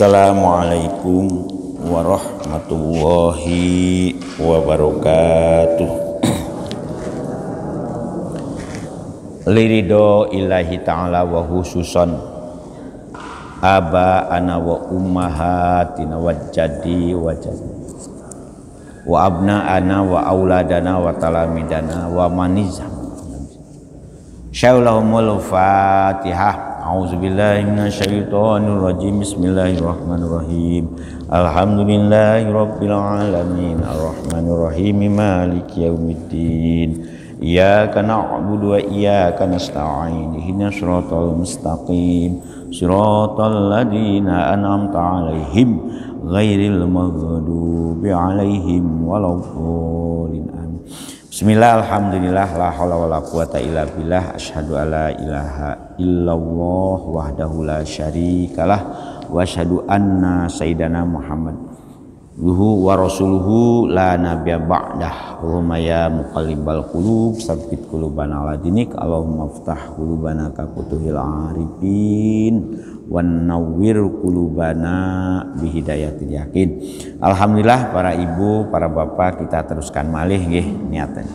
Assalamualaikum warahmatullahi wabarakatuh. Lirido ilahi ta'ala wa khususan aba ana wa ummahatina wa jadi wa jadi wa abna ana wa auladana wa talamidana wa manizam sya'ulahumul fatihah. A'udzubillahi minasyaitonir rajim. Bismillahirrahmanirrahim. Alhamdulillahirabbil alamin arrahmanir rahim maliki yaumiddin. Iyyaka na'budu wa iyyaka nasta'in. Ihdinas siratal mustaqim. Siratal ladzina an'amta 'alaihim ghairil maghdubi 'alaihim waladdallin. Bismillah, alhamdulillah, la haula wala quwata illa billah, asyhadu alla ilaha illallah wahdahu la syarikalah wa asyhadu anna sayyidana Muhammad wa rasuluhu la nabiyya ba'dah. Allahumma ya muqallibal qulub tsabbit qulubana ala dinik. Allahumma iftah qulubana ka futuhil arifin wan nawwir qulubana bihidayatil yakin. Alhamdulillah para ibu, para bapak, kita teruskan malih nggih niatan.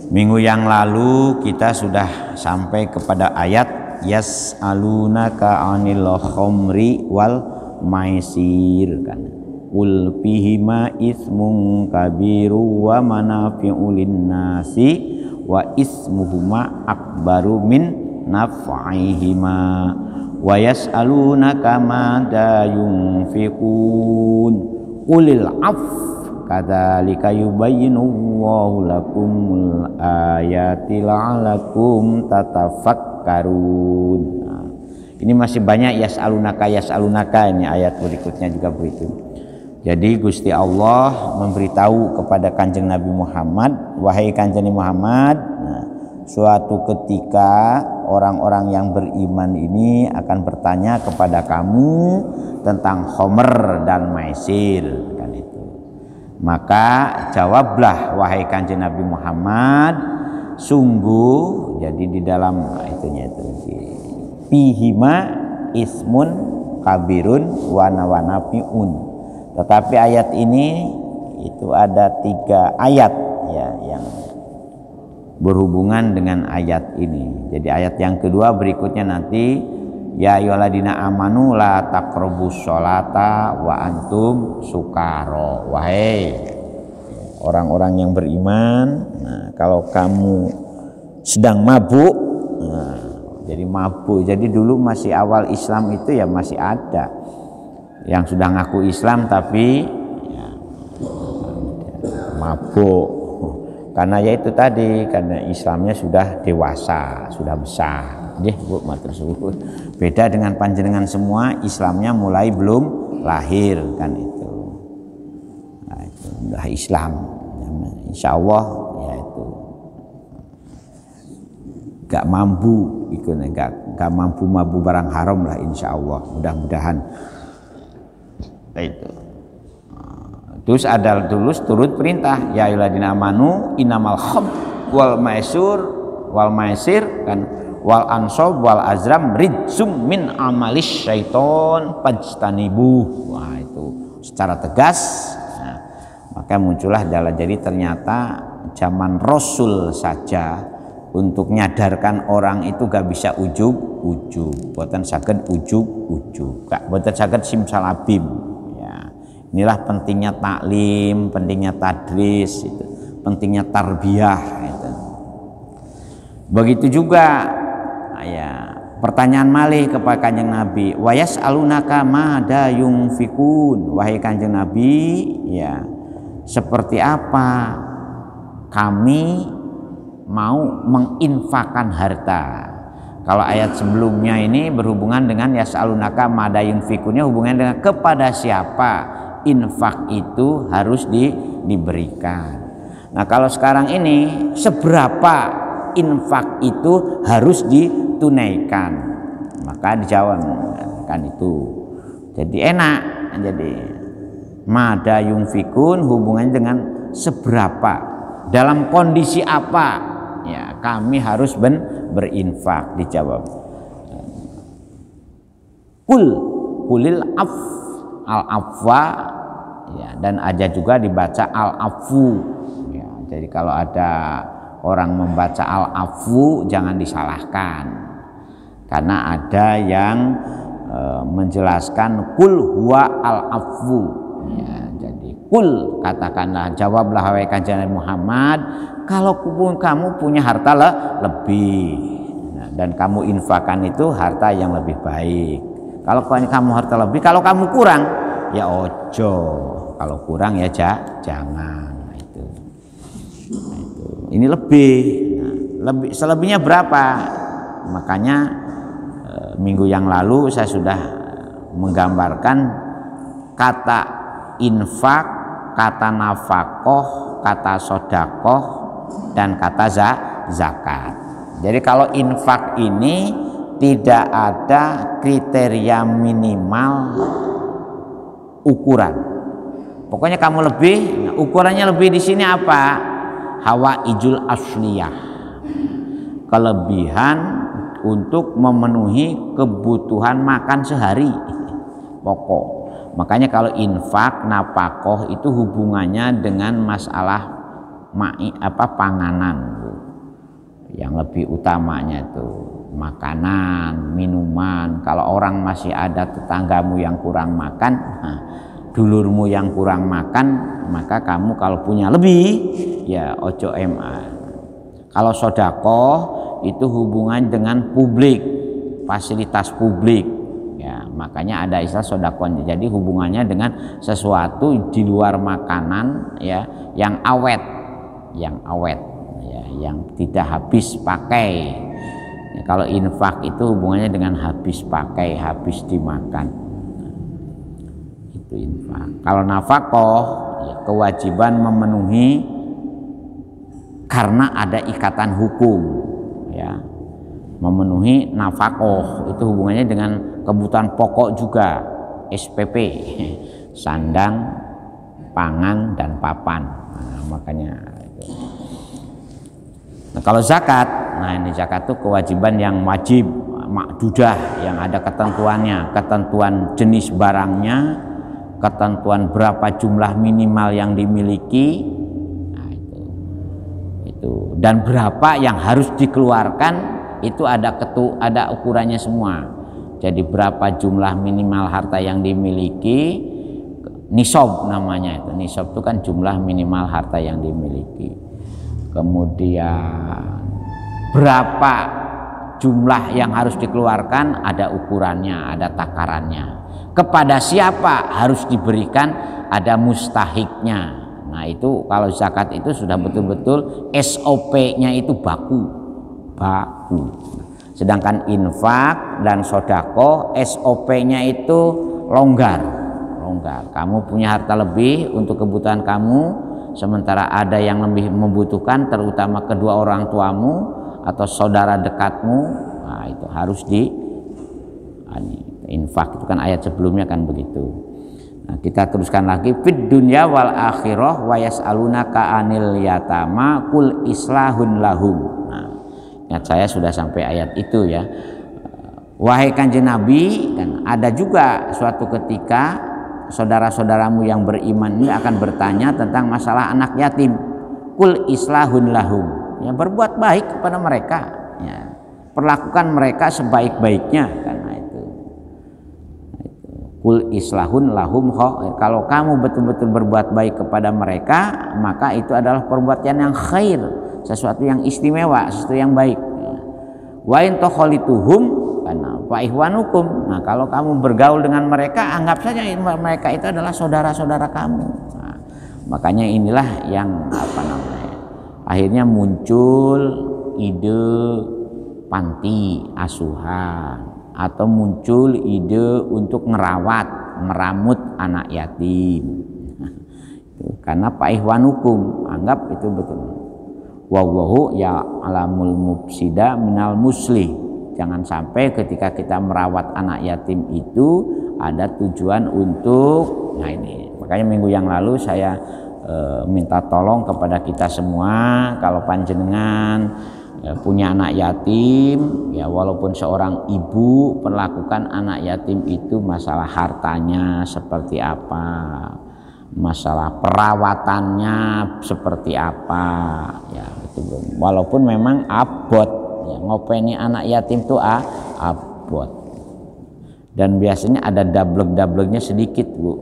Minggu yang lalu kita sudah sampai kepada ayat yas'alunaka 'anil khamri wal maisir kan. Qul fihima ismun kabiru wa manafi'u linnasi wa ismuhuma akbaru min naf'ihima wa yas'alunaka madza yunfiqun qulil 'af kadzalika yubayyinullahu lakumul ayati la'allakum tatafakkarun. Nah, ini masih banyak yas'alunaka ini ayat berikutnya juga begitu. Jadi Gusti Allah memberitahu kepada Kanjeng Nabi Muhammad, wahai Kanjeng Muhammad, nah, suatu ketika orang-orang yang beriman ini akan bertanya kepada kamu tentang khomer dan maisir kan itu. Maka jawablah wahai Kanjeng Nabi Muhammad, sungguh jadi di dalam itunya itu pihima ismun kabirun wa nawafiun. Tetapi ayat ini itu ada 3 ayat ya yang berhubungan dengan ayat ini. Jadi ayat yang kedua berikutnya nanti ya ayyuhalladzina amanu la taqrabus sholata wa antum sukara. Wahai orang-orang yang beriman, nah, kalau kamu sedang mabuk, nah, jadi mabuk. Jadi dulu masih awal Islam itu ya masih ada yang sudah ngaku Islam tapi ya, mabuk. Karena ya itu tadi, karena Islamnya sudah dewasa, sudah besar. Nggih, Bu, matur suwun. Beda dengan panjenengan semua, Islamnya mulai belum lahir kan itu. Nah, itu udah Islam. Insya Allah ya itu gak mampu ikut, gak mampu mabu barang haram lah insya Allah. Mudah-mudahan itu. Terus ada turut perintah ya ayyuhalladzina amanu innamal khamr wal maisir kan wal ansab wal azram rijsum min amalis syaiton fajtanibuh. Wah itu secara tegas. Nah, maka muncullah jadi ternyata zaman Rasul saja untuk menyadarkan orang itu gak bisa ujub, boten saged ujub, gak boten saged simsalabim. Inilah pentingnya taklim, pentingnya tadris, itu, pentingnya tarbiyah. Itu. Begitu juga, ya, pertanyaan malih kepada Kanjeng Nabi, wa yas'alunaka madza yunfiqun. Wahai Kanjeng Nabi, ya, seperti apa kami mau menginfakkan harta? Kalau ayat sebelumnya ini berhubungan dengan yas'alunaka madza yunfiqunnya hubungan dengan kepada siapa infak itu harus diberikan. Nah kalau sekarang ini seberapa infak itu harus ditunaikan, maka dijawab kan itu. Jadi enak, jadi madza yunfikun hubungannya dengan seberapa, dalam kondisi apa ya kami harus berinfak. Dijawab Kul kulil af, al afwa ya, dan ada juga dibaca al afu ya. Jadi kalau ada orang membaca al afu jangan disalahkan, karena ada yang menjelaskan kul huwa al afu ya. Jadi kul, katakanlah, jawablah wahai kanjeng Muhammad, kalau kamu punya harta lebih, nah, dan kamu infakkan itu harta yang lebih baik. Kalau kamu harta lebih, kalau kamu kurang ya ojo, kalau kurang ya jangan. Nah, itu. Ini lebih. Nah, selebihnya berapa? Makanya minggu yang lalu saya sudah menggambarkan kata infak, kata nafakoh, kata sodakoh, dan kata zakat. Jadi kalau infak ini tidak ada kriteria minimal ukuran. Pokoknya kamu lebih, nah, ukurannya lebih di sini apa? Hawa ijul asliyah, kelebihan untuk memenuhi kebutuhan makan sehari pokok. Makanya kalau infak, napakoh itu hubungannya dengan masalah panganan, yang lebih utamanya itu makanan, minuman. Kalau orang masih ada tetanggamu yang kurang makan, nah, dulurmu yang kurang makan, maka kamu kalau punya lebih ya ojo ma. Kalau sodakoh itu hubungan dengan publik, fasilitas publik ya, makanya ada istilah sodakoh. Jadi hubungannya dengan sesuatu di luar makanan ya, yang awet ya, yang tidak habis pakai ya. Kalau infak itu hubungannya dengan habis pakai, habis dimakan, itu infak. Kalau nafakoh ya, kewajiban memenuhi karena ada ikatan hukum ya, memenuhi nafakoh itu hubungannya dengan kebutuhan pokok juga, SPP, sandang, pangan, dan papan. Nah, makanya itu. Nah, kalau zakat, nah ini zakat itu kewajiban yang wajib makdudah, yang ada ketentuannya, ketentuan jenis barangnya, ketentuan berapa jumlah minimal yang dimiliki, nah, itu dan berapa yang harus dikeluarkan, itu ada ukurannya semua. Jadi berapa jumlah minimal harta yang dimiliki, nisab namanya itu. Nisab itu kan jumlah minimal harta yang dimiliki. Kemudian berapa jumlah yang harus dikeluarkan, ada ukurannya, ada takarannya. Kepada siapa harus diberikan, ada mustahiknya. Nah itu kalau zakat itu sudah betul-betul SOP-nya itu baku. Sedangkan infak dan sodako SOP-nya itu longgar. Kamu punya harta lebih untuk kebutuhan kamu, sementara ada yang lebih membutuhkan, terutama kedua orang tuamu atau saudara dekatmu, nah itu harus infak. Itu kan ayat sebelumnya kan begitu. Nah, kita teruskan lagi, fid dunya wal akhirah wa yas'alunaka anil yatama kul islahun lahum. Nah, ingat saya sudah sampai ayat itu ya. Wahai kanjeng Nabi, dan ada juga suatu ketika saudara-saudaramu yang beriman ini akan bertanya tentang masalah anak yatim. Kul islahun lahum, ya, berbuat baik kepada mereka ya. Perlakukan mereka sebaik-baiknya, karena itu. Kul islahun lahum, kalau kamu betul-betul berbuat baik kepada mereka, maka itu adalah perbuatan yang khair, sesuatu yang istimewa, sesuatu yang baik. Wa in takhalituhum kana fa ihwanukum. Nah, kalau kamu bergaul dengan mereka, anggap saja mereka itu adalah saudara-saudara kamu. Nah, makanya inilah yang akhirnya muncul ide panti asuhan, atau muncul ide untuk meramut anak yatim. Karena Pak Ihwanukum, anggap itu betul. Wallahu ya'lamul mufsida minal muslih. Jangan sampai ketika kita merawat anak yatim itu ada tujuan untuk, nah ini makanya minggu yang lalu saya minta tolong kepada kita semua, kalau panjenengan ya, punya anak yatim, ya walaupun seorang ibu perlakukan anak yatim itu masalah hartanya seperti apa, masalah perawatannya seperti apa, ya betul. Walaupun memang abot, ya, ngopeni anak yatim itu abot. Dan biasanya ada dablek-dableknya sedikit, Bu.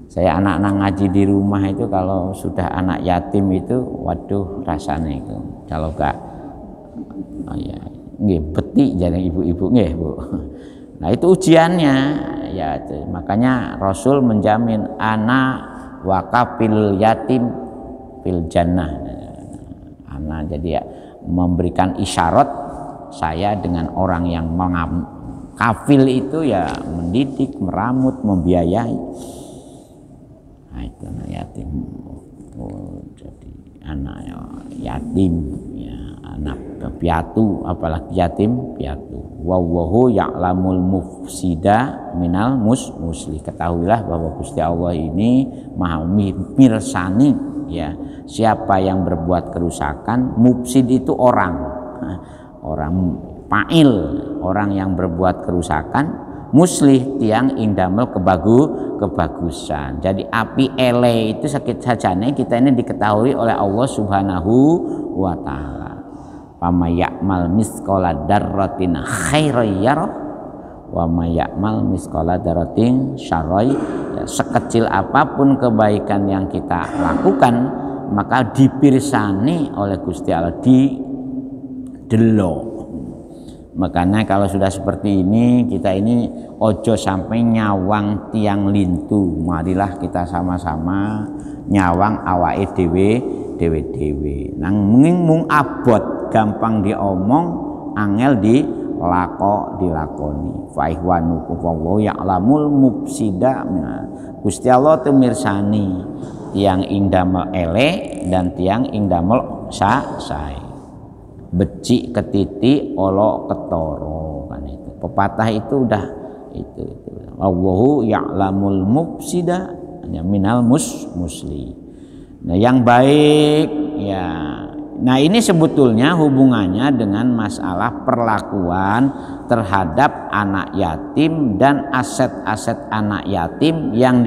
Saya anak-anak ngaji di rumah itu kalau sudah anak yatim itu, waduh rasanya itu. Kalau gak, oh ya, nggih beti jadi ibu-ibu nggih, Bu. Nah itu ujiannya, ya itu. Makanya Rasul menjamin anak wakafil yatim fil jannah. Anak jadi ya memberikan isyarat saya dengan orang yang kafil itu ya mendidik, meramut, membiayai. Nah itu anak yatim. Oh, jadi anak yatim, ya anak piatu, apalagi yatim piatu. Wallahu ya'lamul mufsida minal muslih. Ketahuilah bahwa Gusti Allah ini maha mirsani, ya siapa yang berbuat kerusakan. Mufsid itu orang fa'il, orang yang berbuat kerusakan. Muslih tiang indamel kebagusan. Jadi api ele itu sakit sajane kita ini diketahui oleh Allah Subhanahu wa taala. Pama ya'mal misqala dzarratin khairan yarah wa may ya'mal misqala dzarratin syarran, ya, sekecil apapun kebaikan yang kita lakukan maka dipirsani oleh Gusti Allah, didelok. Makanya kalau sudah seperti ini, kita ini ojo sampai nyawang tiang lintu. Marilah kita sama-sama nyawang awake dewe. Nang mung abot, gampang diomong, angel dilakoni. Fa ihwanukum wallahu ya'lamul mufsida. Gusti Allah teu mirsani tiang ing damel elek dan tiang ing damel sae. Becik ketiti olok ketoro, kan itu pepatah itu udah itu. Allahu ya'lamul mufsida minal musli. Nah yang baik, ya nah ini sebetulnya hubungannya dengan masalah perlakuan terhadap anak yatim dan aset-aset anak yatim yang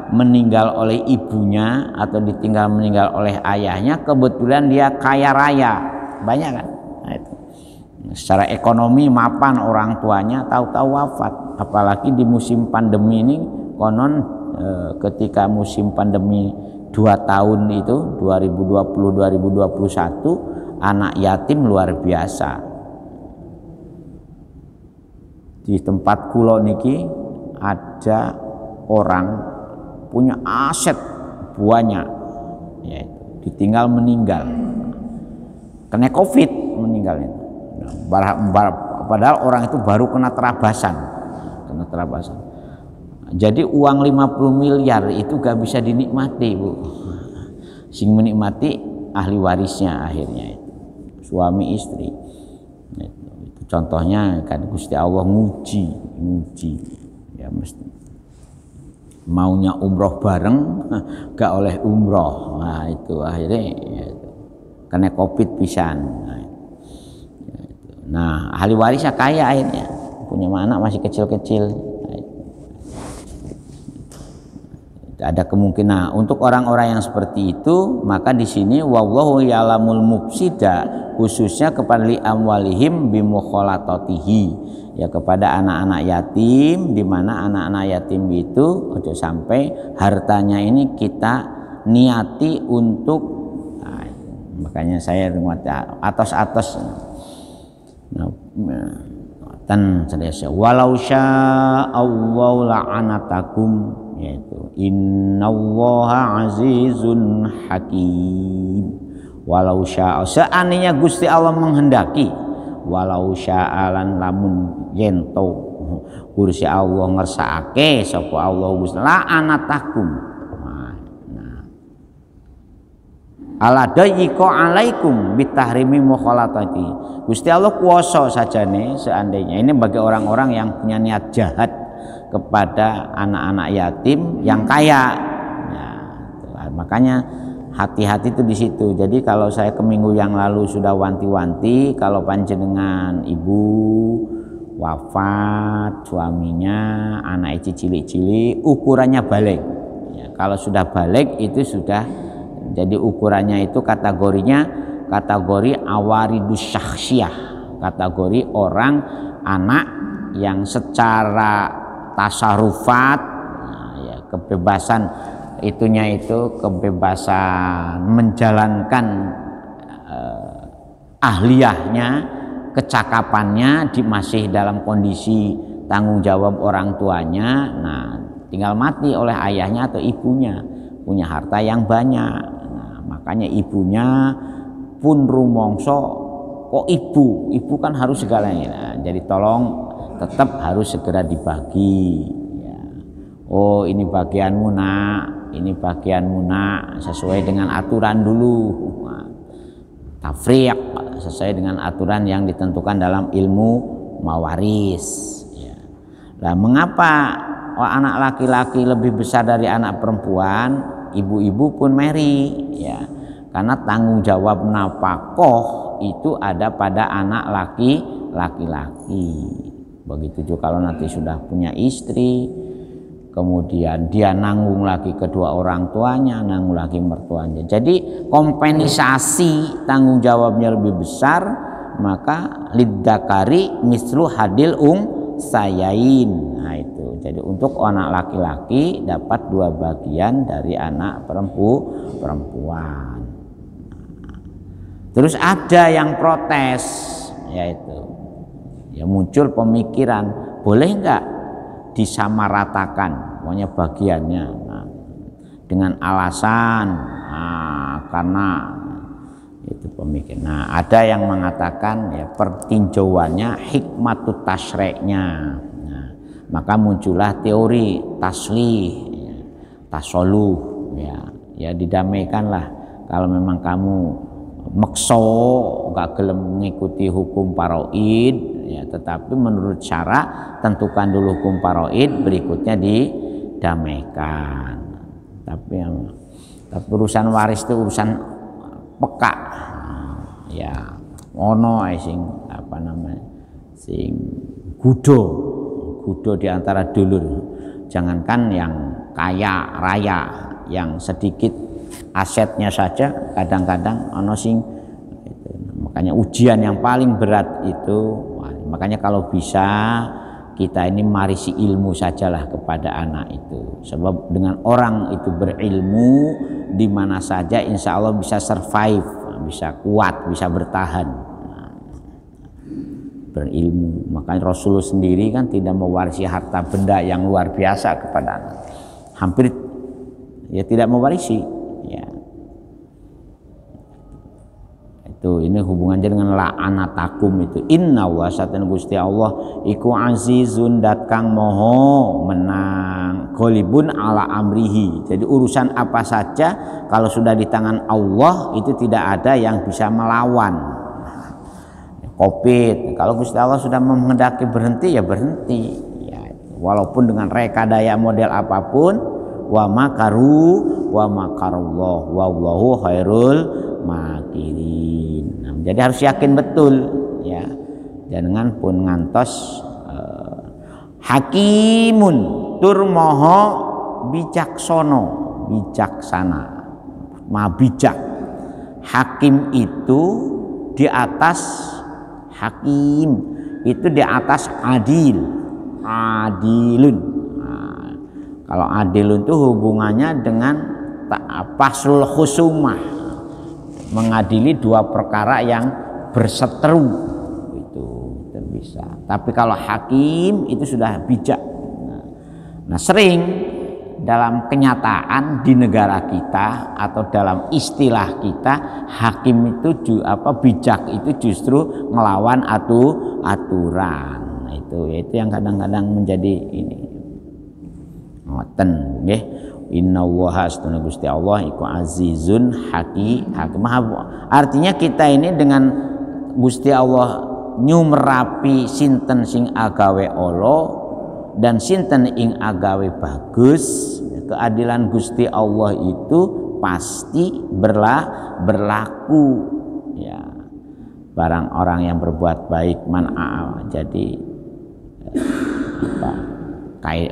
meninggal oleh ibunya atau meninggal oleh ayahnya, kebetulan dia kaya raya, banyak kan. Nah, itu. Secara ekonomi mapan orang tuanya, tahu-tahu wafat. Apalagi di musim pandemi ini, konon ketika musim pandemi 2 tahun itu 2020-2021 anak yatim luar biasa. Di tempat kulo niki ada orang punya aset banyak, yaitu ditinggal meninggal. Kena COVID meninggalnya. Padahal orang itu baru kena terabasan. Jadi uang 50 miliar itu gak bisa dinikmati, Bu. Sing menikmati ahli warisnya akhirnya itu. Suami istri. Itu contohnya kan Gusti Allah nguji. Ya mesti. Maunya umroh bareng gak oleh umroh. Nah itu akhirnya ya, kena COVID pisan. Nah ahli warisnya kaya akhirnya, punya anak masih kecil-kecil. Ada kemungkinan untuk orang-orang yang seperti itu, maka di sini wallahu ya'lamul mufsida, khususnya kepada li amwalihim bimukhalatatihi, ya kepada anak-anak yatim, di mana anak-anak yatim itu ojo sampai hartanya ini kita niati untuk, nah, makanya saya atas tan sedaya walau sya'allahu la'anatakum, yaitu innallaha azizun hakim. Walau syaa, seandainya Gusti Allah menghendaki, walau sya'alan lamun yento Gusti Allah ngersakake sapa Allah Gusti la'anatakum. Ala dayyqa alaikum bitahrimi mukhalatati. Gusti Allah kuasa sajane seandainya ini bagi orang-orang yang punya niat jahat kepada anak-anak yatim yang kaya. Ya, makanya hati-hati itu di situ. Jadi kalau saya ke minggu yang lalu sudah wanti-wanti, kalau panjenengan ibu wafat suaminya, anak cilik-cilik, ukurannya balik. Ya, kalau sudah balik itu sudah, jadi ukurannya itu kategorinya kategori awaridus syakhsiyah, kategori orang anak yang secara tasarufat, nah, ya, kebebasan itunya itu kebebasan menjalankan ahliyahnya, kecakapannya masih dalam kondisi tanggung jawab orang tuanya. Nah, tinggal mati oleh ayahnya atau ibunya, punya harta yang banyak. Nah, makanya ibunya pun rumongso, kok ibu kan harus segalanya. Nah, jadi tolong tetap harus segera dibagi. Ya. Oh, ini bagianmu nak, ini bagianmu nak, sesuai dengan aturan dulu. Nah, tafriq sesuai dengan aturan yang ditentukan dalam ilmu mawaris. Ya. Nah, mengapa anak laki-laki lebih besar dari anak perempuan? Ibu-ibu pun meri, ya. Karena tanggung jawab nafkah itu ada pada anak laki-laki. Begitu juga kalau nanti sudah punya istri, kemudian dia nanggung lagi kedua orang tuanya, nanggung lagi mertuanya. Jadi kompensasi tanggung jawabnya lebih besar, maka lidzakari mislu hadil sayain. Nah itu. Jadi untuk anak laki-laki dapat 2 bagian dari anak perempuan. Terus ada yang protes, yaitu ya muncul pemikiran, boleh enggak disamaratakan pokoknya bagiannya, nah, dengan alasan karena itu pemikiran. Nah, ada yang mengatakan ya pertinjauannya hikmatut tasyri'nya. Nah, maka muncullah teori taslih, ya, tasoluh, ya didamaikanlah. Kalau memang kamu makso gak gelem mengikuti hukum faraid, ya, tetapi menurut syara tentukan dulu hukum faraid, berikutnya didamaikan. Tapi urusan waris itu urusan peka, ya ono sing apa namanya sing gudo di antara dulur. Jangankan yang kaya raya, yang sedikit asetnya saja kadang-kadang ono sing itu. Makanya ujian yang paling berat itu, makanya kalau bisa kita ini marisi ilmu sajalah kepada anak itu, sebab dengan orang itu berilmu di mana saja insya Allah bisa survive, bisa kuat, bisa bertahan. Berilmu. Makanya Rasulullah sendiri kan tidak mewarisi harta benda yang luar biasa kepada anak, hampir ya tidak mewarisi, ya. Itu ini hubungannya dengan la'anatakum itu. Inna wa satana Gusti Allah iku azizun dat kang moho menang, ghalibun ala amrihi. Jadi urusan apa saja kalau sudah di tangan Allah itu tidak ada yang bisa melawan. Covid, kalau Gusti Allah sudah menghendaki berhenti ya berhenti, ya, walaupun dengan rekadaya model apapun. Wa makaru wa makarullah wallahu khairul makirin. Nah, jadi harus yakin betul, ya, jangan pun ngantos hakimun tur moho bijaksana ma bijak. Hakim itu di atas hakim, itu di atas adilun. Nah, kalau adilun itu hubungannya dengan faslul khusumah, mengadili 2 perkara yang berseteru, itu bisa. Tapi kalau hakim itu sudah bijak. Nah, sering dalam kenyataan di negara kita atau dalam istilah kita, hakim itu bijak itu justru ngelawan aturan. Nah, itu yang kadang-kadang menjadi ini. Ngoten nggih. Innallaha astuna Gusti Allah iku azizun hakim. Artinya kita ini dengan Gusti Allah nyumrapi sinten sing agawe Allah dan sinten ing agawe bagus. Keadilan Gusti Allah itu pasti berlaku ya. Barang orang yang berbuat baik jadi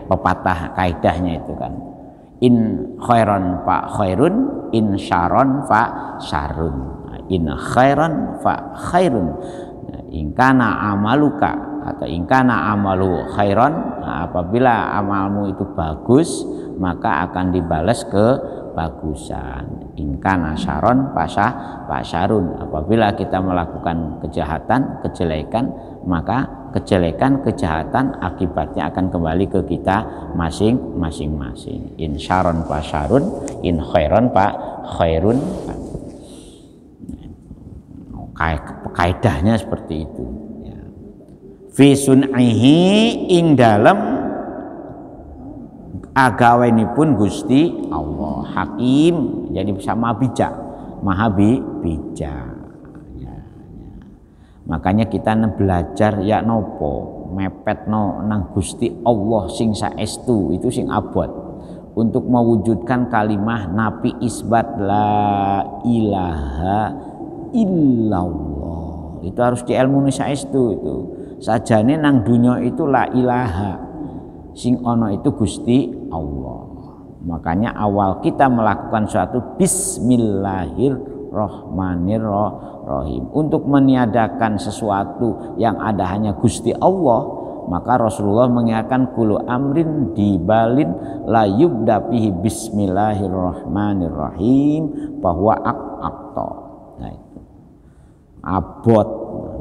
pepatah kaidahnya itu kan, in khairon fa khairun, in syaron fa syarun, in khairon fa khairun, in kana amaluka atau in kana amalu khairon, apabila amalmu itu bagus maka akan dibalas kebagusan. In kana syaron fa syarun, apabila kita melakukan kejahatan, kejelekan, maka kejelekan, kejahatan akibatnya akan kembali ke kita masing-masing. In syaron fa syarun, in khairon fa khairun. Kaidahnya seperti itu ya. Fi sun'ihi ing dalem agawenipun Gusti Allah Hakim, jadi sama bijak, maha bijak ya. Makanya kita belajar ya nopo mepet nang Gusti Allah sing saestu itu sing abot untuk mewujudkan kalimah napi isbat la ilaha illallah. Itu harus diilmuni saestu itu. Sajane nang dunya itu la ilaha, sing ono itu Gusti Allah. Makanya awal kita melakukan suatu bismillahirrahmanirrahim untuk meniadakan sesuatu yang ada hanya Gusti Allah, maka Rasulullah mengingatkan kulu amrin dibalin la yubda bihi bismillahirrahmanirrahim bahwa akto. Nah itu abot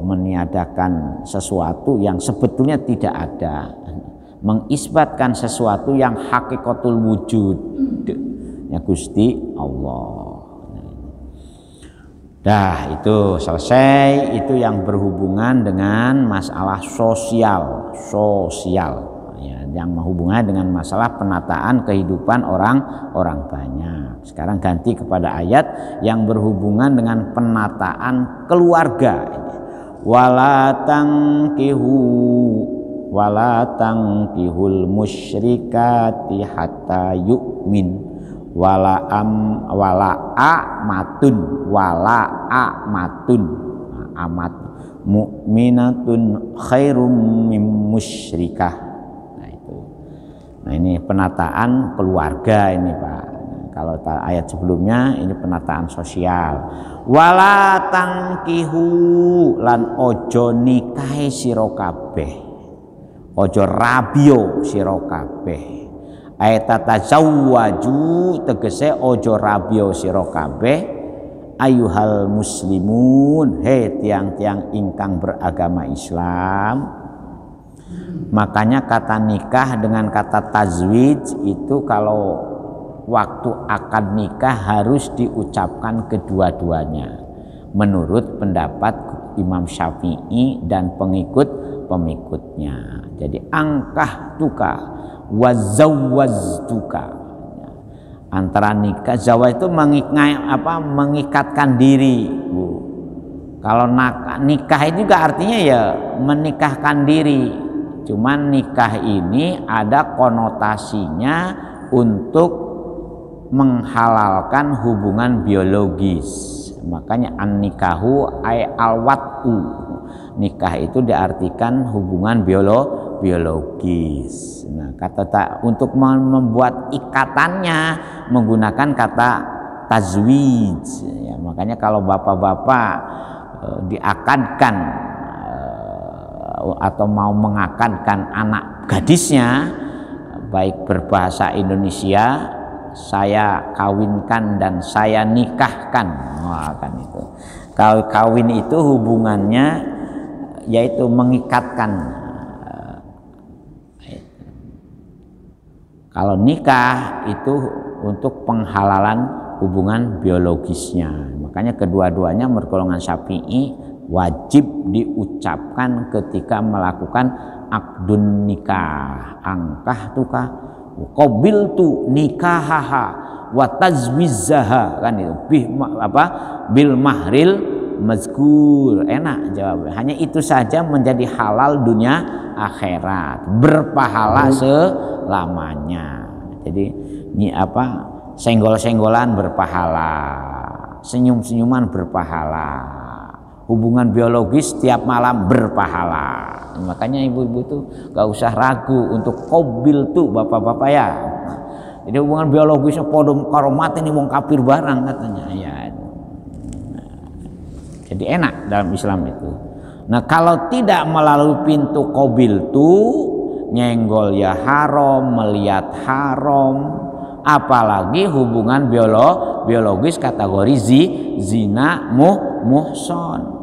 meniadakan sesuatu yang sebetulnya tidak ada, mengisbatkan sesuatu yang hakikatul wujud ya Gusti Allah. Dah itu selesai, itu yang berhubungan dengan masalah sosial ya, yang menghubungkan dengan masalah penataan kehidupan orang banyak. Sekarang ganti kepada ayat yang berhubungan dengan penataan keluarga. Wala tangkihul musyrikati hatta yu'min wala amatun amat mu'minatun khairum mim musyrikah. Nah ini penataan keluarga ini Pak. Kalau ayat sebelumnya ini penataan sosial. Wala tangkihu lan ojo nikahi sira kabeh, ojo rabio sira kabeh. Ayat tatazawwaju tegese ojo rabio sira kabeh ayuhal muslimun, he tiang-tiang ingkang beragama Islam. Makanya kata nikah dengan kata tazwij itu kalau waktu akad nikah harus diucapkan kedua-duanya menurut pendapat Imam Syafi'i dan pengikut-pengikutnya. Jadi angkah tuka wazawwaztuka, antara nikah zawaj itu mengikatkan diri Bu. Kalau nikah itu juga artinya ya menikahkan diri, cuman nikah ini ada konotasinya untuk menghalalkan hubungan biologis. Makanya an-nikahu ay al-wat'u, nikah itu diartikan hubungan biologis. Nah, untuk membuat ikatannya menggunakan kata tazwij ya. Makanya kalau bapak-bapak diakadkan atau mau mengakadkan anak gadisnya, baik berbahasa Indonesia saya kawinkan dan saya nikahkan. Wah, kan itu. Kalau kawin itu hubungannya yaitu mengikatkan. Kalau nikah itu untuk penghalalan hubungan biologisnya. Makanya kedua-duanya menurut golongan Syafi'i wajib diucapkan ketika melakukan akdun nikah. Angkah tukah qabiltu nikahaha wa tazwizaha, kan itu bil mahril mazkur. Enak jawabnya, hanya itu saja menjadi halal dunia akhirat, berpahala selamanya. Jadi ini senggol-senggolan berpahala, senyum-senyuman berpahala, hubungan biologis tiap malam berpahala. Makanya ibu-ibu tuh gak usah ragu untuk qabil tuh bapak-bapak ya. Jadi hubungan biologisnya podom karomat ini wong kafir barang katanya ya. Jadi enak dalam Islam itu. Nah kalau tidak melalui pintu qabil tuh, nyenggol ya haram, melihat haram, apalagi hubungan biologis kategori zina muhson.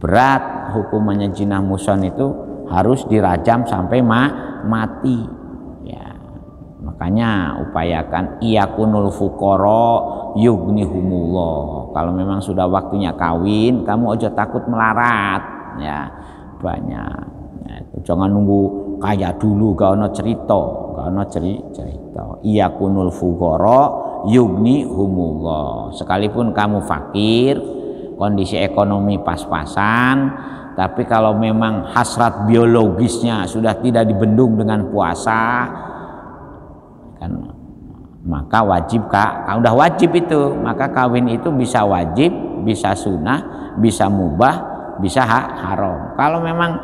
Berat hukumannya zina muhson itu, harus dirajam sampai mati. Makanya upayakan iyakunul fuqara yughnihumullah. Kalau memang sudah waktunya kawin, kamu aja takut melarat ya, banyak ya, jangan nunggu kaya dulu gak ono cerita. Iyakunul fuqara yughnihumullah. Sekalipun kamu fakir, kondisi ekonomi pas-pasan, tapi kalau memang hasrat biologisnya sudah tidak dibendung dengan puasa, kan maka wajib udah wajib itu, maka kawin itu bisa wajib, bisa sunnah, bisa mubah, bisa haram. Kalau memang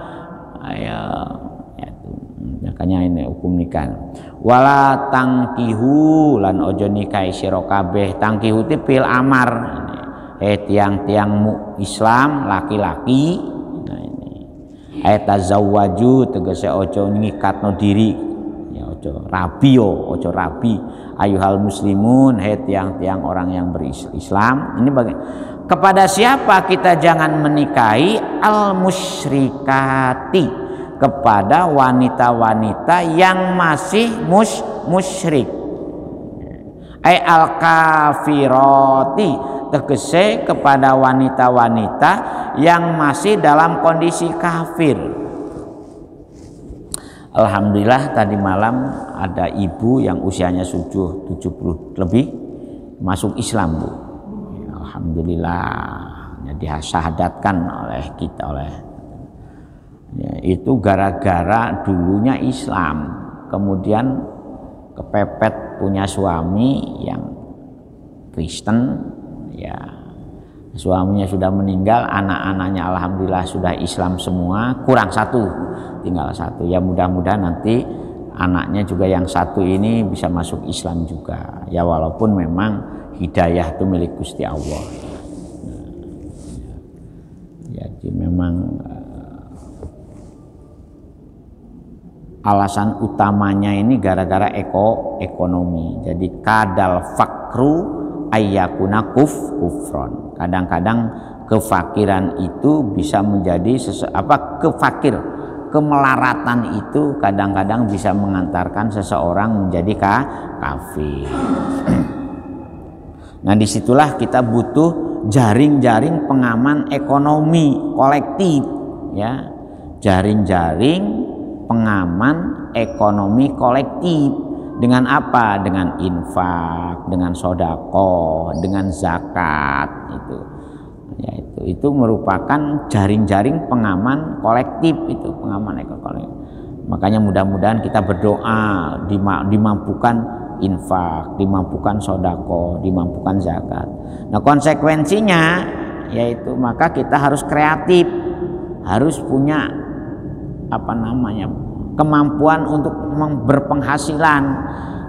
makanya ini hukum nikah. Wala tangkihu lan ojo nikahi sira kabeh. Tangkihu ti pil amar, tiang-tiang Islam laki-laki. Nah ini tazawwaju tegese ojo ngikatno diri, ojo rabi ayuhal muslimun, tiang-tiang orang yang berislam. Ini kepada siapa kita jangan menikahi? Al musyrikati, kepada wanita-wanita yang masih musyrik. Al kafirati, tegese kepada wanita-wanita yang masih dalam kondisi kafir. Alhamdulillah tadi malam ada ibu yang usianya sudah 70 lebih masuk Islam, Bu. Alhamdulillah, disahadatkan oleh kita, itu gara-gara dulunya Islam, kemudian kepepet punya suami yang Kristen, ya suaminya sudah meninggal, anak-anaknya alhamdulillah sudah Islam semua, kurang satu, tinggal satu. Ya mudah-mudahan nanti anaknya juga yang satu ini bisa masuk Islam juga. Ya walaupun memang hidayah itu milik Gusti Allah. Jadi memang alasan utamanya ini gara-gara ekonomi. Jadi kadal fakru ayyakuna kufron. Kadang-kadang kefakiran itu bisa menjadi kemelaratan itu kadang-kadang bisa mengantarkan seseorang menjadi kafir. Nah disitulah kita butuh jaring-jaring pengaman ekonomi kolektif, ya, jaring-jaring pengaman ekonomi kolektif. Dengan apa? Dengan infak, dengan sodako, dengan zakat. Itu merupakan jaring-jaring pengaman kolektif, itu pengaman ekonomi. Makanya mudah-mudahan kita berdoa dimampukan infak, dimampukan sodako, dimampukan zakat. Nah konsekuensinya yaitu maka kita harus kreatif, harus punya kemampuan untuk berpenghasilan.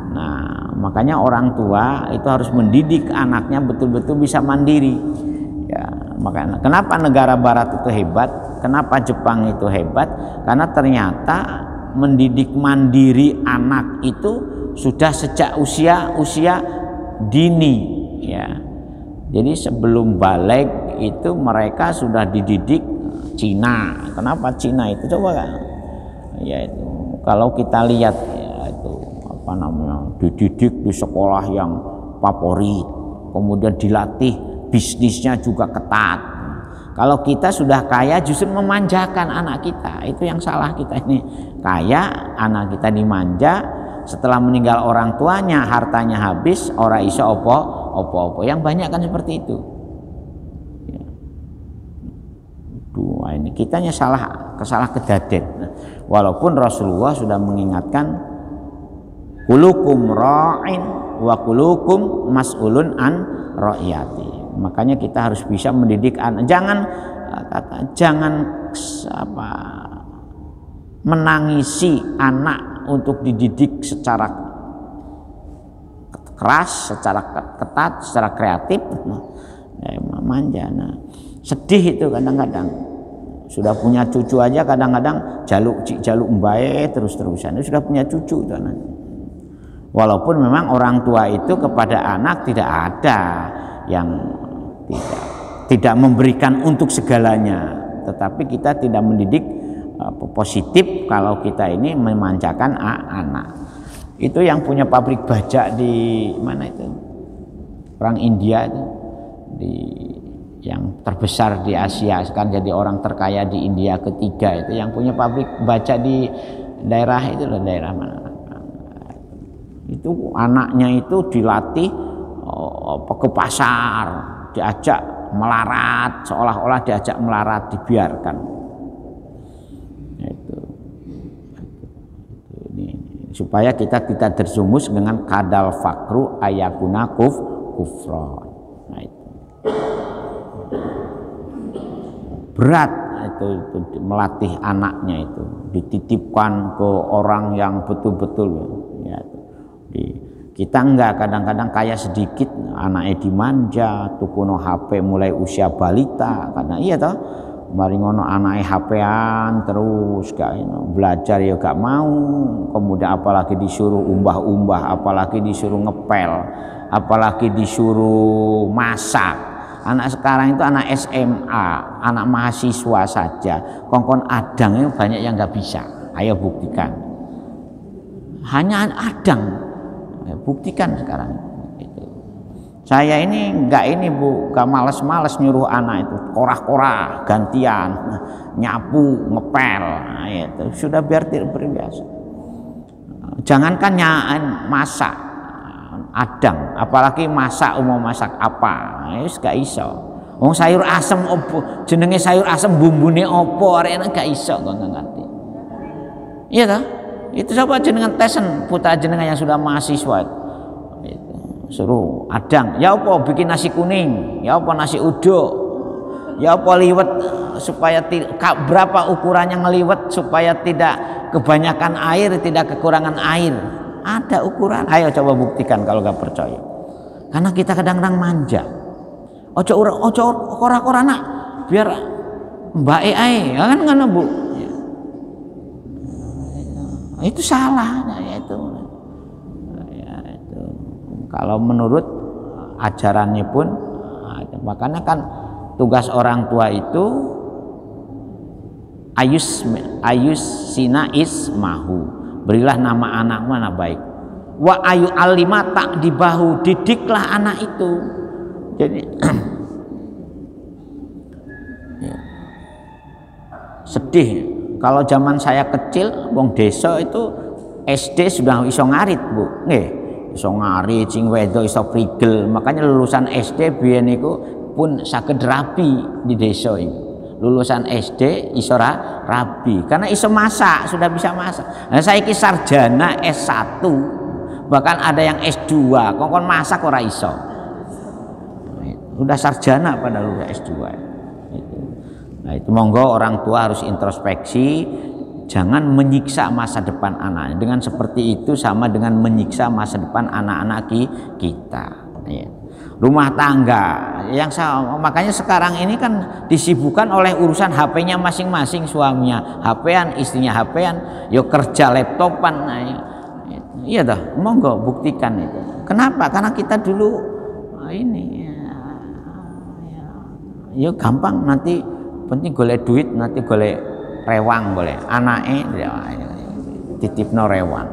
Nah makanya orang tua itu harus mendidik anaknya betul-betul bisa mandiri. Ya, makanya kenapa negara barat itu hebat, kenapa Jepang itu hebat, karena ternyata mendidik mandiri anak itu sudah sejak usia dini, ya. Jadi sebelum balik itu mereka sudah dididik. Cina, kenapa Cina itu coba kan? Ya itu kalau kita lihat ya itu dididik di sekolah yang favorit, kemudian dilatih bisnisnya juga ketat. Kalau kita sudah kaya justru memanjakan anak kita, itu yang salah kita ini. Kaya, anak kita dimanja, setelah meninggal orang tuanya hartanya habis, ora iso opo-opo. Yang banyak kan seperti itu. Ya. Ini kitanya salah kedaden. Walaupun Rasulullah sudah mengingatkan Kulukum ra'in wa kulukum mas'ulun an ra'iyati. Makanya kita harus bisa mendidik anak. Jangan menangisi anak untuk dididik secara keras, secara ketat, secara kreatif. Manja. Nah, sedih itu kadang-kadang. Sudah punya cucu aja kadang-kadang jaluk mbae terus-terusan. Sudah punya cucu itu anak. Walaupun memang orang tua itu kepada anak tidak ada yang tidak memberikan untuk segalanya, tetapi kita tidak mendidik positif kalau kita ini memanjakan anak. Itu yang punya pabrik bajak di mana itu, orang India itu, yang terbesar di Asia, sekarang jadi orang terkaya di India ketiga itu, yang punya pabrik bajak di daerah itu loh, daerah mana itu, anaknya itu dilatih ke pasar, diajak melarat, seolah-olah diajak melarat, dibiarkan. Ini supaya kita tidak terjumus dengan kadal fakru ayakuna kufron. Nah, itu berat itu melatih anaknya itu, dititipkan ke orang yang betul-betul ya. Kita enggak, kadang-kadang kaya sedikit anaknya dimanja, tukuno HP mulai usia balita, karena iya toh, mari ngono anaknya HP-an terus gak belajar ya gak mau, kemudian apalagi disuruh umbah-umbah, apalagi disuruh ngepel, apalagi disuruh masak. Anak sekarang itu anak SMA, anak mahasiswa saja, kongkon adang itu banyak yang nggak bisa. Ayo buktikan. Hanya adang. Buktikan sekarang itu. Saya ini enggak Bu, gak males-males nyuruh anak itu korah-korah gantian nyapu ngepel, nah, itu sudah biar terbiasa. Jangankan masak adang, apalagi masak masak apa, itu gak iso. Wong sayur asem opo jenenge sayur asem bumbune opo arek gak iso kok ngerti. Iya toh? Itu coba jenengan tesen putra jenengan yang sudah mahasiswa itu, suruh adang ya apa bikin nasi kuning, ya apa nasi uduk, ya apa liwet, supaya berapa ukurannya ngeliwet supaya tidak kebanyakan air, tidak kekurangan air, ada ukuran. Ayo coba buktikan kalau gak percaya, karena kita kadang-kadang manja. Ojo ora nak biar mbak ae kan ngono Bu. Itu salah, ya itu. Kalau menurut ajarannya pun, makanya kan tugas orang tua itu ayus sina ismahu, berilah nama anak mana baik. Wa ayu alima tak dibahu, didiklah anak itu. Jadi sedih. Kalau zaman saya kecil, wong desa itu SD sudah iso ngarit Bu, nggih, iso ngarit, sing wedo iso prigel. Makanya lulusan SD biyen niku pun saged rabi di desa itu. Lulusan SD iso rabi, karena iso masak, sudah bisa masak. Nah, saiki sarjana S1, bahkan ada yang S2, kok masak ora iso. Udah sarjana padahal udah S2. Nah, itu monggo orang tua harus introspeksi, jangan menyiksa masa depan anaknya. Dengan seperti itu sama dengan menyiksa masa depan anak-anak kita. Ya. Rumah tangga yang makanya sekarang ini kan disibukkan oleh urusan HP-nya masing-masing, suaminya HP-an, istrinya HP-an, yo kerja laptopan. Nah, iya dah, monggo buktikan itu. Kenapa? Karena kita dulu ini yo gampang, nanti penting golek duit, nanti golek rewang, golek anake titipno rewang.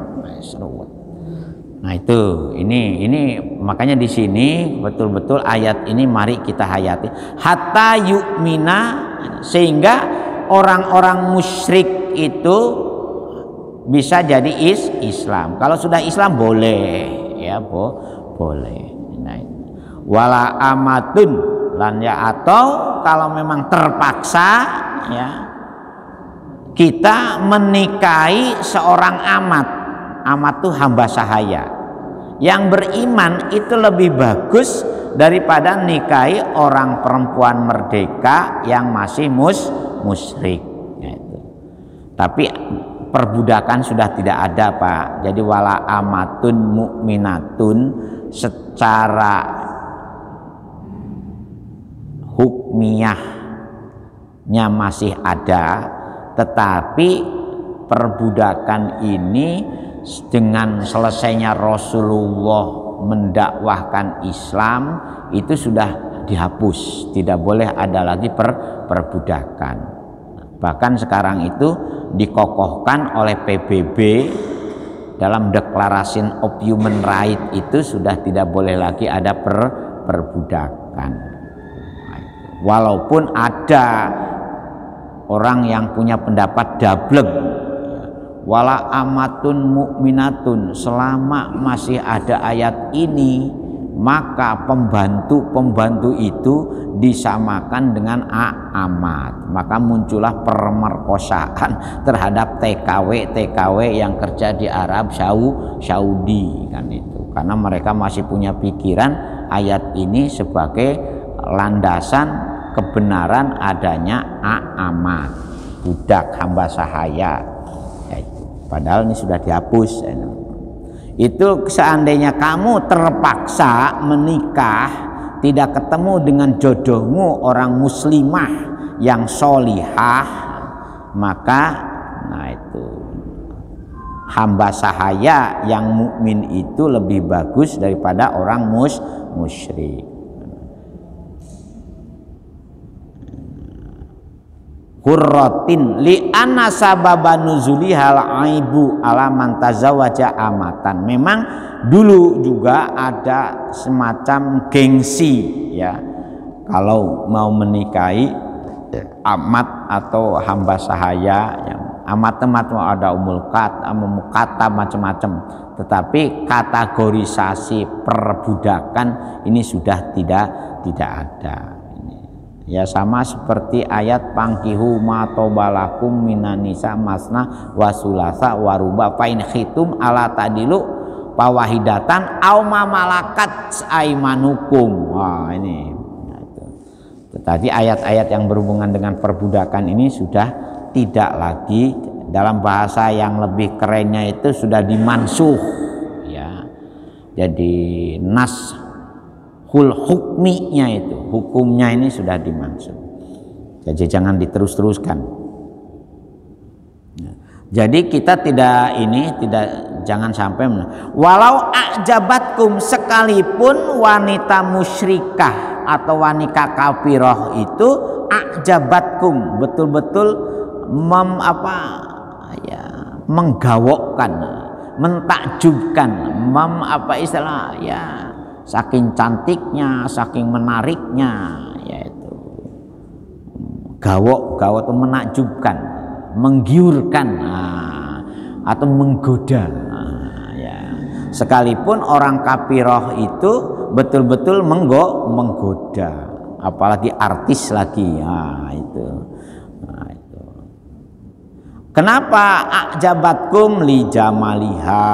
Nah itu ini makanya di sini betul-betul ayat ini mari kita hayati hatta yu'mina, sehingga orang-orang musyrik itu bisa jadi Islam. Kalau sudah Islam boleh ya boleh. Nah, wala amatun lan ya, atau kalau memang terpaksa ya kita menikahi seorang amat. amat tuh hamba sahaya. Yang beriman itu lebih bagus daripada nikahi orang perempuan merdeka yang masih musyrik. Tapi perbudakan sudah tidak ada, Pak. Jadi wala amatun mukminatun secara hukmiyahnya masih ada, tetapi perbudakan ini dengan selesainya Rasulullah mendakwahkan Islam itu sudah dihapus, tidak boleh ada lagi perbudakan. Bahkan sekarang itu dikokohkan oleh PBB dalam deklarasi of human right itu sudah tidak boleh lagi ada perbudakan. Walaupun ada orang yang punya pendapat dablek, wala amatun mukminatun, selama masih ada ayat ini maka pembantu itu disamakan dengan amat. Maka muncullah pemerkosaan terhadap TKW yang kerja di Arab Saudi kan itu, karena mereka masih punya pikiran ayat ini sebagai landasan kebenaran adanya amat, budak hamba sahaya. Padahal ini sudah dihapus. Itu seandainya kamu terpaksa menikah, tidak ketemu dengan jodohmu orang muslimah yang solihah, maka itu hamba sahaya yang mukmin itu lebih bagus daripada orang musyrik. Qurratin li anna sababa nuzulihal aibu ala man tazawaja amatan. Memang dulu juga ada semacam gengsi ya, kalau mau menikahi amat atau hamba sahaya. Yang amat ada mukata macam-macam, tetapi kategorisasi perbudakan ini sudah tidak ada. Ya sama seperti ayat pangkihu ma tobalakum minan nisa masna wasulasa waruba fain khitum ala tadilu pawahidatan au ma malakat aimanukum. Wah ini. Tadi ayat-ayat yang berhubungan dengan perbudakan ini sudah tidak lagi, dalam bahasa yang lebih kerennya itu sudah dimansuh ya. Jadi hukminya itu, hukumnya ini sudah dimansuh. Jadi jangan diterus-teruskan. Jadi kita jangan sampai walau ajabatkum, sekalipun wanita musyrikah atau wanita kafirah itu ajabatkum, betul-betul menggawokkan, mentakjubkan, saking cantiknya, saking menariknya, yaitu gawok itu menakjubkan, menggiurkan, atau menggoda. Sekalipun orang kafirah itu betul-betul menggoda, apalagi artis lagi, itu. Kenapa ajabatkum li jamaliha?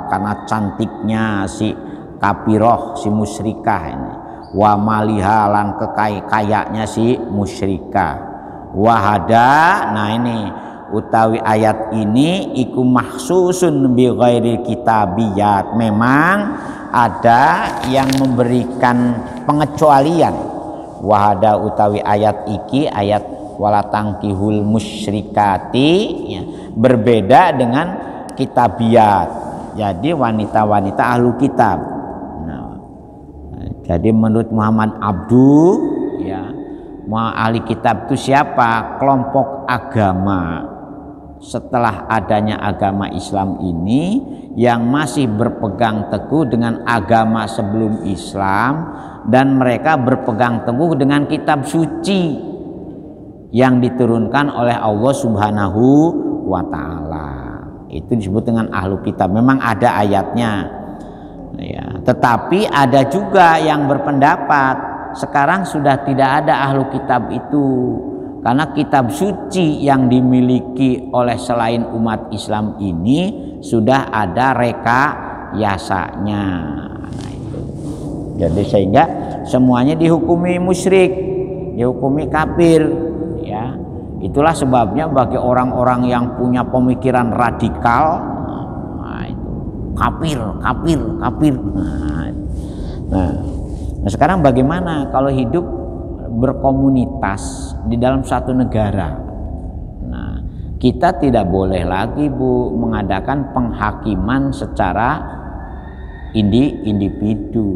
Karena cantiknya si kafiroh, si musyrikah ini, wa maliha lan kekayanya si musyrikah, wahada. Nah ini utawi ayat ini iku mahsusun bi ghairi kitabiyat, memang ada yang memberikan pengecualian. Wahada utawi ayat iki, ayat wala tangkihul musyrikati ya, berbeda dengan kitabiyat. Jadi wanita-wanita ahlu kitab. Jadi menurut Muhammad Abdu ya, ahli kitab itu siapa? Kelompok agama setelah adanya agama Islam ini yang masih berpegang teguh dengan agama sebelum Islam, dan mereka berpegang teguh dengan kitab suci yang diturunkan oleh Allah Subhanahu wa ta'ala. Itu disebut dengan ahlu kitab. Memang ada ayatnya ya, tetapi ada juga yang berpendapat sekarang sudah tidak ada ahlu kitab itu, Karena kitab suci yang dimiliki oleh selain umat Islam ini sudah ada rekayasanya. Nah, itu. Jadi sehingga semuanya dihukumi musyrik, dihukumi kafir, ya. Itulah sebabnya bagi orang-orang yang punya pemikiran radikal, nah itu kafir. Nah, sekarang bagaimana kalau hidup berkomunitas di dalam satu negara? Nah, kita tidak boleh lagi mengadakan penghakiman secara individu.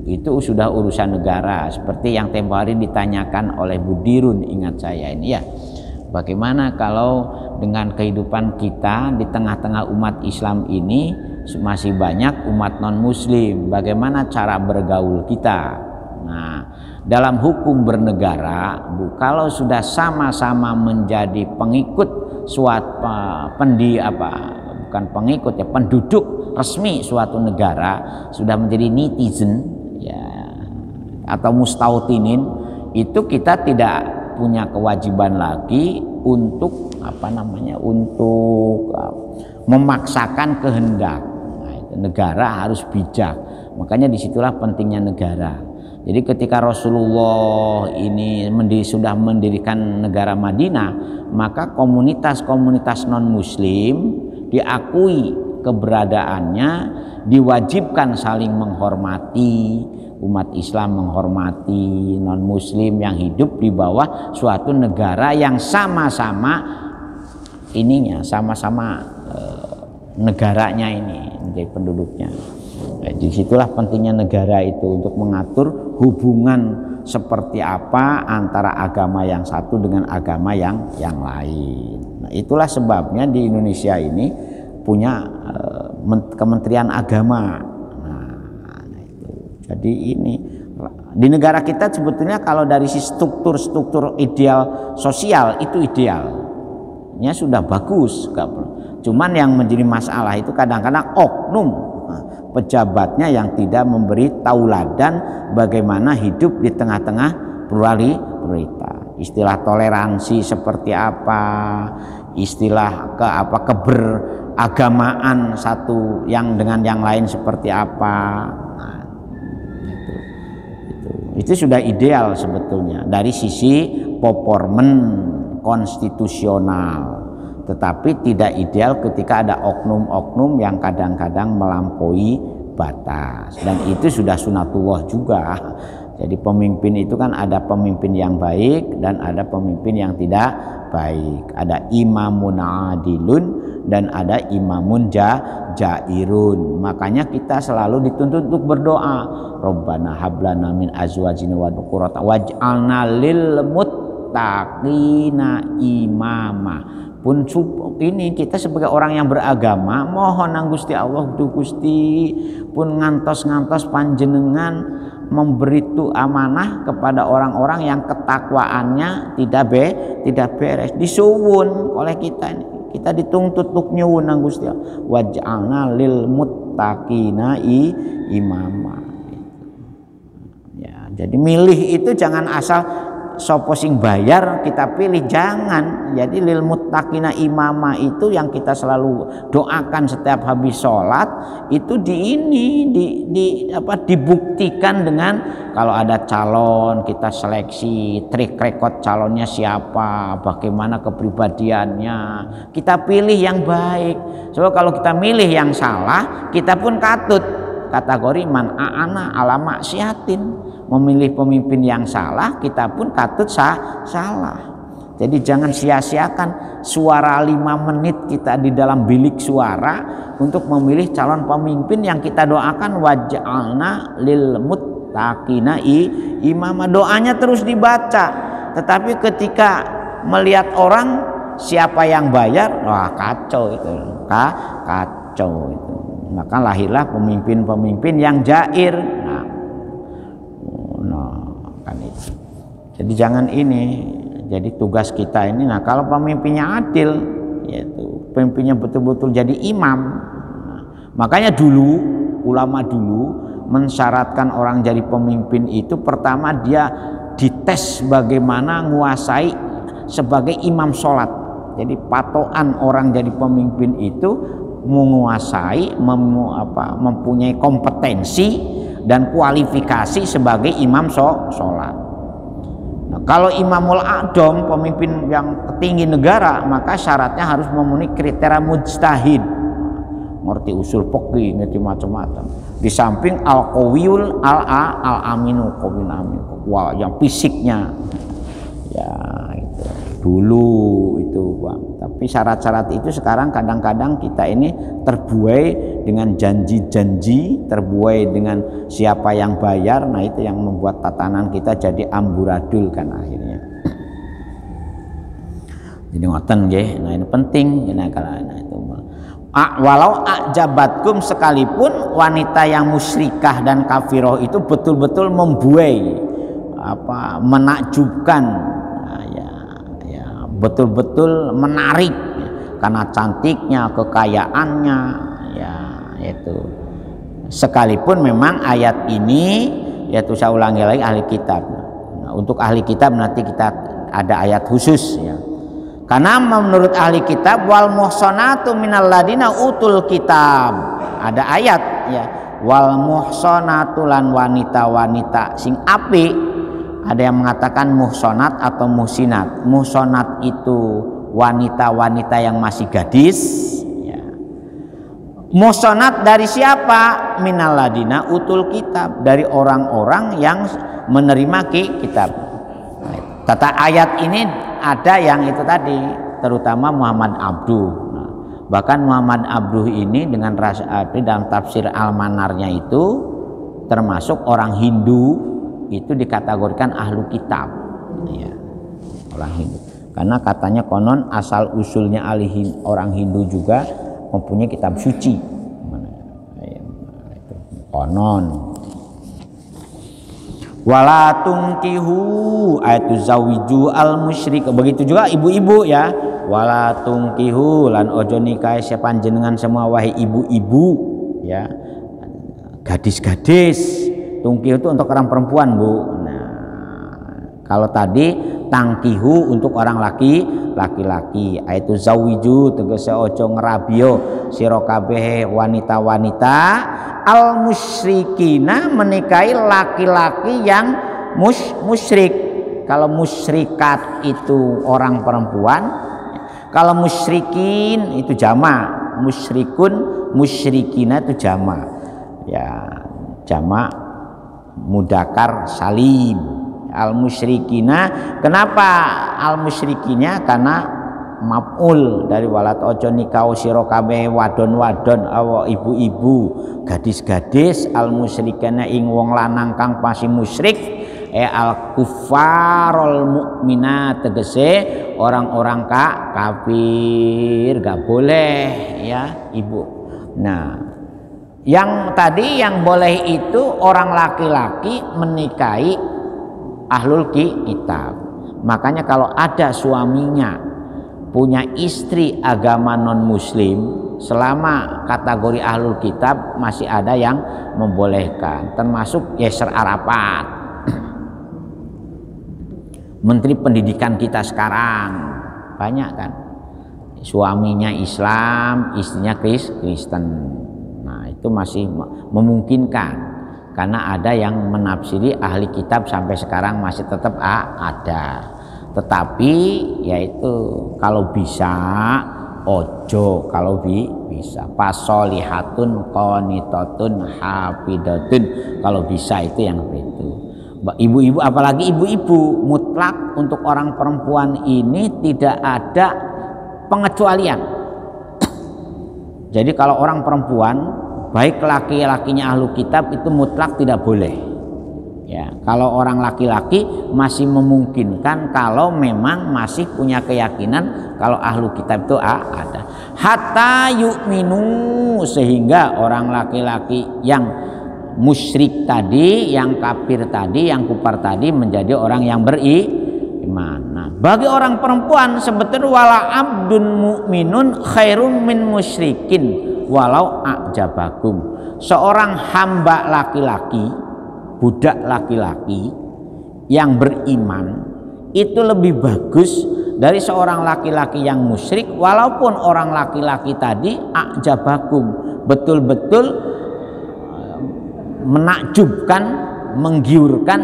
Itu sudah urusan negara, seperti yang tempo hari ditanyakan oleh Budirun, ingat saya ini ya. Bagaimana kalau dengan kehidupan kita di tengah-tengah umat Islam ini masih banyak umat non-muslim, bagaimana cara bergaul kita? Nah, dalam hukum bernegara, kalau sudah sama-sama menjadi pengikut penduduk resmi suatu negara, sudah menjadi netizen ya, atau mustautinin, itu kita tidak punya kewajiban lagi untuk memaksakan kehendak. Nah, negara harus bijak. Makanya disitulah pentingnya negara. Jadi ketika Rasulullah ini sudah mendirikan negara Madinah, maka komunitas-komunitas non-muslim diakui keberadaannya, diwajibkan saling menghormati. Umat Islam menghormati non-muslim yang hidup di bawah suatu negara yang sama-sama negaranya ini menjadi penduduknya. Nah, disitulah pentingnya negara itu untuk mengatur hubungan seperti apa antara agama yang satu dengan agama yang lain. Nah, itulah sebabnya di Indonesia ini punya Kementerian Agama. Jadi ini di negara kita sebetulnya kalau dari struktur ideal sosial itu idealnya sudah bagus, cuman yang menjadi masalah itu kadang-kadang oknum pejabatnya yang tidak memberi tauladan bagaimana hidup di tengah-tengah pluralitas. Istilah toleransi seperti apa, istilah keberagamaan satu yang dengan yang lain seperti apa. Itu sudah ideal sebetulnya dari sisi performan konstitusional, tetapi tidak ideal ketika ada oknum-oknum yang kadang-kadang melampaui batas, dan itu sudah sunatullah juga. Jadi pemimpin itu kan ada pemimpin yang baik dan ada pemimpin yang tidak baik, ada imamun adilun dan ada imamun jairun. Makanya kita selalu dituntut untuk berdoa, Rabbana hablana min azwajina wa dzurriyyatina waj'alna lil muttaqina imama. Pun ini kita sebagai orang yang beragama mohon nang Gusti Allah Gusti pun ngantos panjenengan memberi amanah kepada orang-orang yang ketakwaannya tidak beres, disuwun oleh kita ini. Kita dituntut untuk nyuwun nang Gusti Allah, waj'alna lil muttaqina imama. Ya, jadi milih itu jangan asal sopo sing bayar kita pilih, jangan. Jadi lil muttaqina imama itu yang kita selalu doakan setiap habis sholat itu dibuktikan dengan kalau ada calon kita seleksi track record calonnya siapa, bagaimana kepribadiannya, kita pilih yang baik. Sebab kalau kita milih yang salah kita pun katut kategori man a'ana ala maksiatin. Memilih pemimpin yang salah kita pun katut salah. Jadi jangan sia-siakan suara 5 menit kita di dalam bilik suara untuk memilih calon pemimpin yang kita doakan waj'alna lil muttaqina imama. Doanya terus dibaca, tetapi ketika melihat orang siapa yang bayar, wah kacau itu, kacau itu. Maka lahirlah pemimpin-pemimpin yang jair. Kan itu. Jadi jangan ini. Jadi tugas kita ini, nah kalau pemimpinnya adil, yaitu pemimpinnya betul-betul jadi imam. Makanya dulu ulama dulu mensyaratkan orang jadi pemimpin itu pertama dia dites bagaimana menguasai sebagai imam sholat. Jadi patokan orang jadi pemimpin itu menguasai, mempunyai kompetensi dan kualifikasi sebagai imam sholat. Nah, kalau imamul a'dham, pemimpin yang tertinggi negara, maka syaratnya harus memenuhi kriteria mujtahid, ngerti usul fikih, ngerti macam-macam. Di samping al-qawiyul al-aminu, qawin amin, wah yang fisiknya ya itu dulu itu Bang. Tapi syarat-syarat itu sekarang kadang-kadang kita ini terbuai dengan janji-janji, terbuai dengan siapa yang bayar. Nah itu yang membuat tatanan kita jadi amburadul kan akhirnya. Jadi ngoten nggih. Nah ini penting nah itu. Walau ajabatkum, sekalipun wanita yang musyrikah dan kafiroh itu betul-betul membuai, menakjubkan, betul-betul menarik karena cantiknya, kekayaannya, ya itu. Sekalipun memang ayat ini, yaitu saya ulangi lagi, ahli kitab. Nah, untuk ahli kitab nanti kita ada ayat khusus ya. Karena menurut ahli kitab wal muhsanatu minal ladina utul kitab, ada ayat ya, wal muhsanatu lan wanita-wanita sing apik. Ada yang mengatakan muhsanat atau muhsinat. Muhsanat itu wanita-wanita yang masih gadis ya. Muhsanat dari siapa? Minal ladina utul kitab, dari orang-orang yang menerima kitab. Tata ayat ini ada yang itu tadi, terutama Muhammad Abduh. Nah, bahkan Muhammad Abduh ini dengan dalam tafsir Al-Manarnya itu termasuk orang Hindu, itu dikategorikan ahlu kitab ya, orang Hindu. Karena katanya konon asal usulnya orang Hindu juga mempunyai kitab suci. Konon. Wala tungkihu ayatu zawiju al musyrik. Begitu juga ibu-ibu ya. Wala tungkihu lan ojo nikahi sepanjenengan semua wahai ibu-ibu ya. Gadis-gadis. Tungkihu itu untuk orang perempuan, Bu. Nah, kalau tadi tangkihu untuk orang laki-laki. Ayatu zawiju tegese ojo ngerabio sira kabeh wanita-wanita al musyrikina, menikahi laki-laki yang musyrik. Kalau musyrikat itu orang perempuan, kalau musyrikin itu jama', musyrikun, musyrikina itu jama'. Ya, jama' mudakar salim. Al musyrikina, kenapa al musyrikina? Karena maf'ul dari walat ojo nikau sira kabeh wadon-wadon awa ibu-ibu gadis-gadis al musyrikana ing wong lanang kang pasi musyrik al kufarul mukminat, tegese orang-orang kafir gak boleh ya ibu. Nah yang tadi yang boleh itu orang laki-laki menikahi ahlul kitab. Makanya kalau ada suaminya punya istri agama non muslim, selama kategori ahlul kitab masih ada yang membolehkan, termasuk Yasser Arafat, menteri pendidikan kita sekarang banyak kan, suaminya Islam, istrinya Kristen. Nah itu masih memungkinkan karena ada yang menafsiri ahli kitab sampai sekarang masih tetap ada. Tetapi yaitu kalau bisa ojo, kalau bisa pasolihatun qanitatun hafidatun, kalau bisa itu yang itu. Ibu-ibu, apalagi ibu-ibu, mutlak untuk orang perempuan ini tidak ada pengecualian. Jadi kalau orang perempuan baik laki-lakinya ahlu kitab itu mutlak tidak boleh. Ya, kalau orang laki-laki masih memungkinkan kalau memang masih punya keyakinan kalau ahlu kitab itu ada. Hatta yu'minu, sehingga orang laki-laki yang musyrik tadi, yang kafir tadi, yang kufar tadi menjadi orang yang beriman. Nah, bagi orang perempuan sebetulnya wala abdun mu'minun khairum min musyrikin walau a'jabakum. Seorang hamba laki-laki, budak laki-laki yang beriman itu lebih bagus dari seorang laki-laki yang musyrik, walaupun orang laki-laki tadi ajabakum, betul-betul menakjubkan, menggiurkan,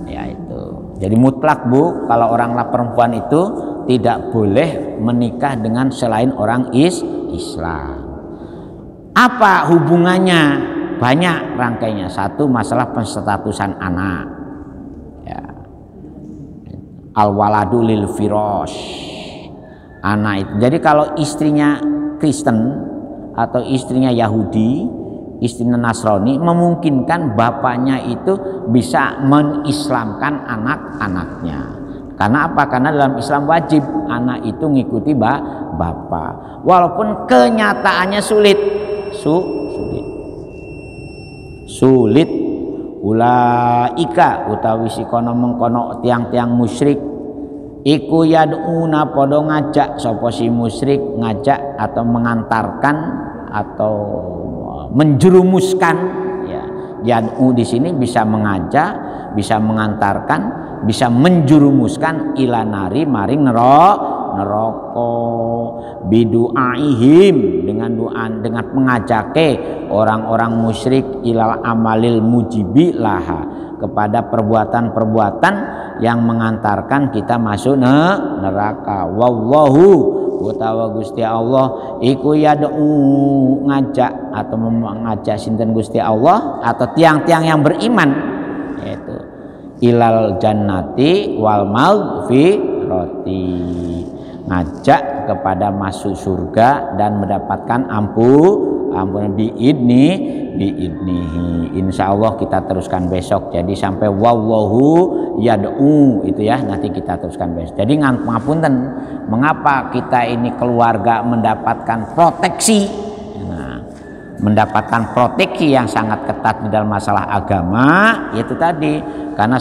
ya itu. Jadi mutlak Bu, kalau orang perempuan itu tidak boleh menikah dengan selain orang Islam. Apa hubungannya? Banyak rangkainya. Satu, masalah penstatusan anak, ya. Al-waladu lil firosh, anak itu. Jadi kalau istrinya Kristen atau istrinya Yahudi, istrinya Nasrani, memungkinkan bapaknya itu bisa menislamkan anak-anaknya. Karena apa? Karena dalam Islam wajib anak itu ngikuti bapak. Walaupun kenyataannya sulit. Sulit. Ulaika utawi sikono mengkono tiang-tiang musyrik iku yad'una podo ngajak sapa si musyrik, ngajak atau mengantarkan atau menjerumuskan, ya. Yad'u di sini bisa mengajak, bisa mengantarkan, bisa menjerumuskan ila nari maring neraka bidu'aihim, dengan mengajake orang-orang musyrik ilal amalil mujibi laha, kepada perbuatan-perbuatan yang mengantarkan kita masuk neraka. Wallahu utawa Gusti Allah iku yad'u ngajak atau mengajak sinten Gusti Allah atau tiang-tiang yang beriman, yaitu ilal jannati wal maghfirati, ngajak kepada masuk surga dan mendapatkan ampunan biidnihi. Insya Allah kita teruskan besok. Jadi sampai wallahu yad'u itu ya, nanti kita teruskan besok. Jadi ngapunten, mengapa kita ini keluarga mendapatkan proteksi, mendapatkan proteksi yang sangat ketat di dalam masalah agama, yaitu tadi karena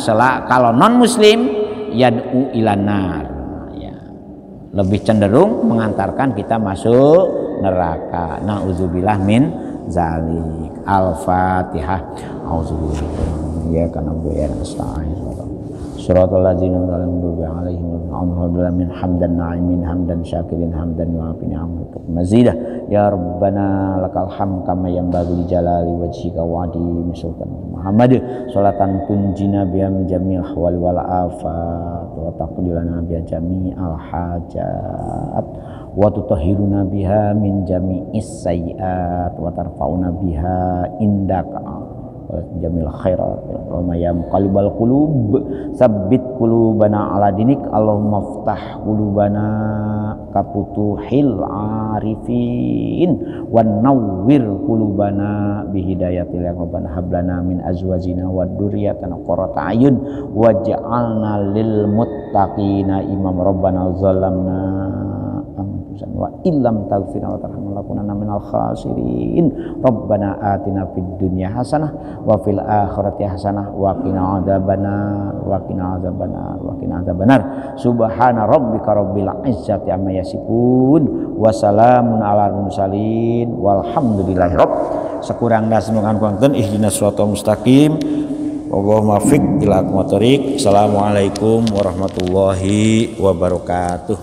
kalau non muslim yad'u ilanar, lebih cenderung mengantarkan kita masuk neraka. Nauzubillah min zalik. Al-Fatihah. Auzubillahi iyyaka na'budu wa iyyaka nasta'in. Shiratal ladzina an'amta 'alaihim ghairil min hamdan na'imin hamdan syakirin hamdan wa'afin amruka mazidah. Ya Rabbana lakal hamd kama yanbaghi li jalali wajhika wa 'azimi sultan Muhammad. Sholatan tunjina biha min jami'il ahwal wal afat wa taqdilana biha jami'al hajat wa tutahhiruna biha min jami'is sayyi'at wa tarfa'una biha indaka jamil khairat. Allahumma ya muqallibal qulub tsabbit qulubana ala dinik. Allahumma ftah qulubana kaputuhil arifin wan nawwir qulubana bihidayatil rabbana hablana min azwajina wa dzurriyyatina qurrata ayun waj'alna lil muttaqina imam. Rabbana zalamna wa illam taghfir wa tarhamna lakunanna minal khasirin. Rabbana atina fid dunya hasanah wa fil akhirati hasanah wa qina adzabannar. Subhana rabbika rabbil izzati amma yasifun wa salamun alal mursalin walhamdulillahi rabb. Sekurang-kurangnya semoga konten ihdinas siratal mustaqim. Allahumma fiq ila aqwamit. Assalamualaikum warahmatullahi wabarakatuh.